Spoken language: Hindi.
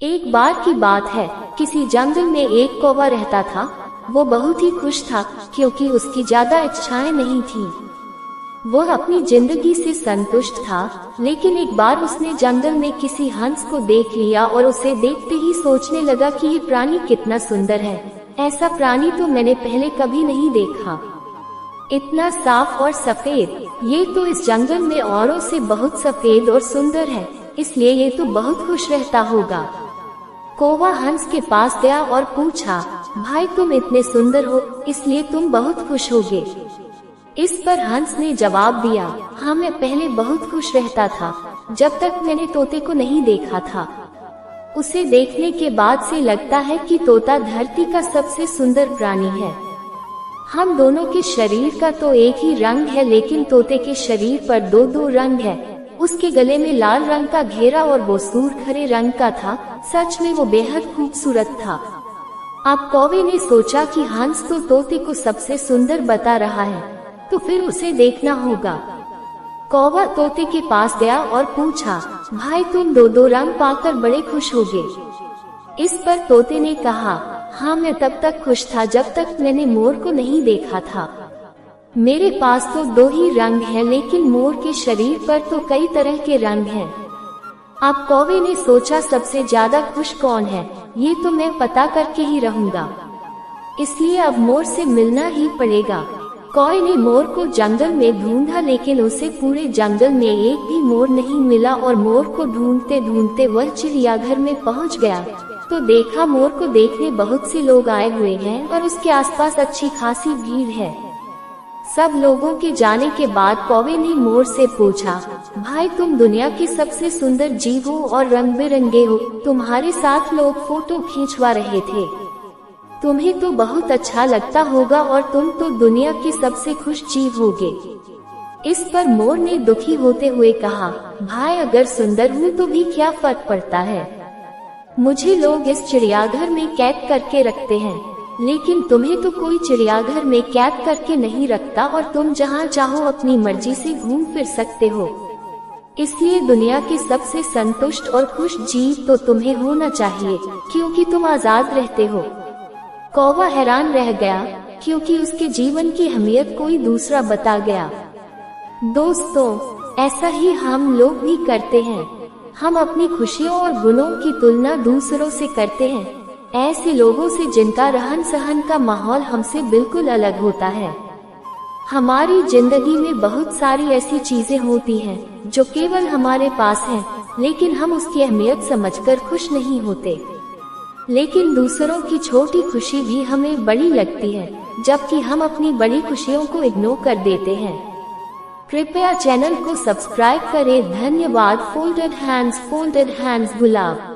एक बार की बात है, किसी जंगल में एक कौवा रहता था। वो बहुत ही खुश था क्योंकि उसकी ज्यादा इच्छाएं नहीं थीं। वो अपनी जिंदगी से संतुष्ट था, लेकिन एक बार उसने जंगल में किसी हंस को देख लिया और उसे देखते ही सोचने लगा कि ये प्राणी कितना सुंदर है। ऐसा प्राणी तो मैंने पहले कभी नहीं देखा। इतना साफ और सफेद, ये तो इस जंगल में औरों से बहुत सफेद और सुंदर है, इसलिए ये तो बहुत खुश रहता होगा। कौवा हंस के पास गया और पूछा, भाई तुम इतने सुंदर हो, इसलिए तुम बहुत खुश होगे। इस पर हंस ने जवाब दिया, हाँ मैं पहले बहुत खुश रहता था, जब तक मैंने तोते को नहीं देखा था। उसे देखने के बाद से लगता है कि तोता धरती का सबसे सुंदर प्राणी है। हम दोनों के शरीर का तो एक ही रंग है, लेकिन तोते के शरीर पर दो दो रंग है। उसके गले में लाल रंग का घेरा और वो सूर्ख हरे रंग का था। सच में वो बेहद खूबसूरत था। अब कौवे ने सोचा कि हंस तो तोते को सबसे सुंदर बता रहा है, तो फिर उसे देखना होगा। कौवा तोते के पास गया और पूछा, भाई तुम दो दो रंग पाकर बड़े खुश होगे। इस पर तोते ने कहा, हाँ मैं तब तक खुश था जब तक मैंने मोर को नहीं देखा था। मेरे पास तो दो ही रंग हैं, लेकिन मोर के शरीर पर तो कई तरह के रंग हैं। अब कौवे ने सोचा सबसे ज्यादा खुश कौन है, ये तो मैं पता करके ही रहूंगा, इसलिए अब मोर से मिलना ही पड़ेगा। कौवे ने मोर को जंगल में ढूंढा, लेकिन उसे पूरे जंगल में एक भी मोर नहीं मिला और मोर को ढूंढते ढूंढते वह चिड़ियाघर में पहुंच गया तो देखा मोर को देखने बहुत से लोग आए हुए हैं और उसके आसपास अच्छी खासी भीड़ है। सब लोगों के जाने के बाद कौवे ने मोर से पूछा, भाई तुम दुनिया के सबसे सुंदर जीव हो और रंग बिरंगे हो, तुम्हारे साथ लोग फोटो खींचवा रहे थे, तुम्हें तो बहुत अच्छा लगता होगा और तुम तो दुनिया के सबसे खुश जीव होगे। इस पर मोर ने दुखी होते हुए कहा, भाई अगर सुंदर हूँ तो भी क्या फर्क पड़ता है, मुझे लोग इस चिड़ियाघर में कैद करके रखते हैं, लेकिन तुम्हें तो कोई चिड़ियाघर में कैद करके नहीं रखता और तुम जहाँ चाहो अपनी मर्जी से घूम फिर सकते हो। इसलिए दुनिया के सबसे संतुष्ट और खुश जीव तो तुम्हें होना चाहिए, क्योंकि तुम आजाद रहते हो। कौवा हैरान रह गया, क्योंकि उसके जीवन की अहमियत कोई दूसरा बता गया। दोस्तों, ऐसा ही हम लोग भी करते हैं। हम अपनी खुशियों और गुणों की तुलना दूसरों से करते हैं, ऐसे लोगों से जिनका रहन सहन का माहौल हमसे बिल्कुल अलग होता है। हमारी जिंदगी में बहुत सारी ऐसी चीजें होती हैं जो केवल हमारे पास हैं, लेकिन हम उसकी अहमियत समझकर खुश नहीं होते। लेकिन दूसरों की छोटी खुशी भी हमें बड़ी लगती है, जबकि हम अपनी बड़ी खुशियों को इग्नोर कर देते हैं। कृपया चैनल को सब्सक्राइब करें। धन्यवाद। फोल्डेड हैंड्स गुलाब।